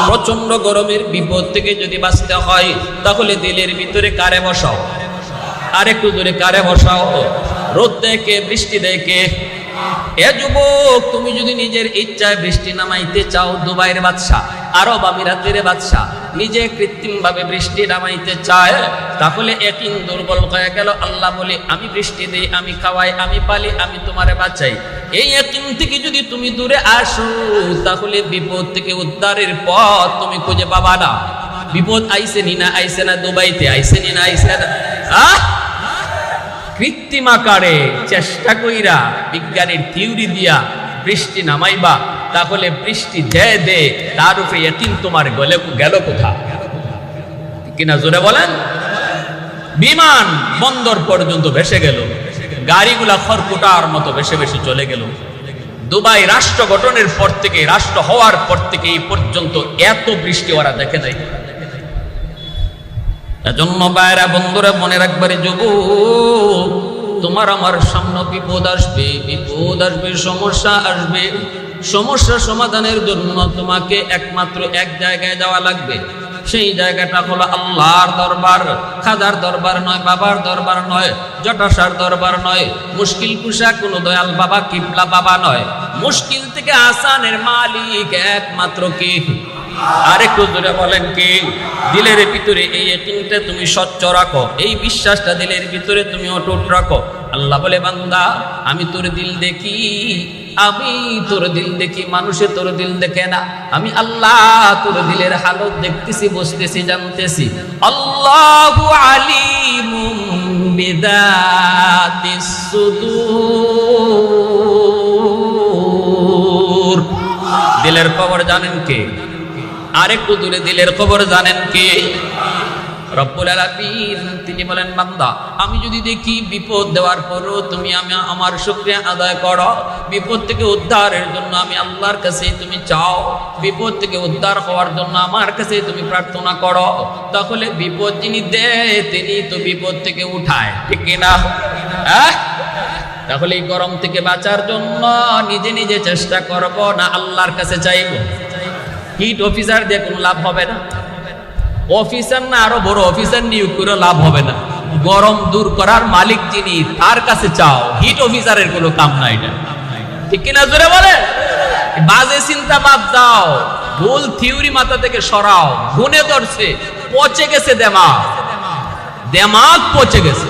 প্রচন্ড গরমের বিপদ থেকে যদি বাঁচতে হয় তাহলে দিলের ভিতরে কারে বসাও, আর একটু দূরে কারে বসাও? রোদ দেখে বৃষ্টি দেখে। এ যুবক, তুমি যদি নিজের ইচ্ছায় বৃষ্টি নামাইতে চাও, দুবাইয়ের বাদশা, আরব আমিরাতের বাদশা নিজে কৃত্রিম ভাবে বৃষ্টি নামাইতে চায়, তাহলে একদিন দুর্বল হয়ে গেল। আল্লাহ বলে আমি বৃষ্টি দেই, আমি খাওয়াই, আমি পালি, আমি তোমারে বাঁচাই। এই একদিন থেকে যদি তুমি দূরে আসো, তাহলে বিপদ থেকে উদ্ধারের পথ তুমি খুঁজে পাবা না। বিপদ আইসে নি না আইসে না, দুবাইতে আইসে নি না আইসে না, কৃত্রিম আকারে চেষ্টা কইরা বিজ্ঞানের থিওরি দিয়া বৃষ্টি নামাইবা, তাহলে বৃষ্টি যে দে তার উপরে ইয়াকিন তোমার গেল কোথা? কিনা জোরে বলেন? বিমান বন্দর পর্যন্ত ভেসে গেল, গাড়িগুলা খড়কুটার মতো ভেসে ভেসে চলে গেল। দুবাই রাষ্ট্র গঠনের পর থেকে, রাষ্ট্র হওয়ার পর থেকে এই পর্যন্ত এত বৃষ্টি ওরা দেখে নাই। এজন্য বাইরা বন্ধুরা মনে রাখবারে, যুবক, তোমার আমার সামনে বিপদ আসবে, বিপদ আসবে, সমস্যা আসবে। সমস্যা সমাধানের জন্য তোমাকে একমাত্র এক জায়গায় যাওয়া লাগবে। সেই জায়গাটা হলো আল্লাহর দরবার। খাজার দরবার নয়, বাবার দরবার নয়, জটাশার দরবার নয়, মুশকিল কুশা কোনো দয়াল বাবা, কিবলা বাবা নয়। মুশকিল থেকে আসানের মালিক একমাত্র কে? আরেকটু জোরে বলেন কে? দিলের ভিতরে এই ইয়াকিনটা তুমি স্বচ্ছ রাখো, এই বিশ্বাসটা দিলের ভিতরে তুমি অটুট রাখো। আল্লাহ বলে, বান্দা, আমি তোর দিল দেখি, আমি তোর দিল দেখি, মানুষে তোর দিল দেখে না। আমি আল্লাহ তোর দিলের হালত দেখতেছি, বুঝতেছি, জানতেছি। আল্লাহু আলিমুম বিযাতিস সুদূর। দিলের খবর জানেন কে? আরেকটু দূরে দিলের খবর জানেন কে? রব্বুল আলামিন। তিনি বলেন, বান্দা, আমি যদি দেখি বিপদ দেওয়ার পরও তুমি আমার শুকরিয়া আদায় করো, বিপদ থেকে উদ্ধারের জন্য আমি আল্লাহর কাছে তুমি চাও, বিপদ থেকে উদ্ধার হওয়ার জন্য আমার কাছে তুমি প্রার্থনা করো, তাহলে বিপদ যিনি দেয় তিনি তো বিপদ থেকে উঠায়, ঠিক কিনা? তাহলে এই গরম থেকে বাঁচার জন্য নিজে নিজে চেষ্টা করব না আল্লাহর কাছে চাইব? হিট অফিসার দিয়ে কোনো লাভ হবে না। অফিসার না আরো বড় অফিসার নিয়োগ করে লাভ হবে না। গরম দূর করার মালিক যিনি, তার কাছে চাও। হিট অফিসারের কোনো কাম না এটা, ঠিক কিনা জোরে বলে? বাজে চিন্তা বাদ দাও, ভুল থিওরি মাথা থেকে সরাও। গুনে ধরছে, পচে গেছে দেমাগ, দেমাগ পচে গেছে।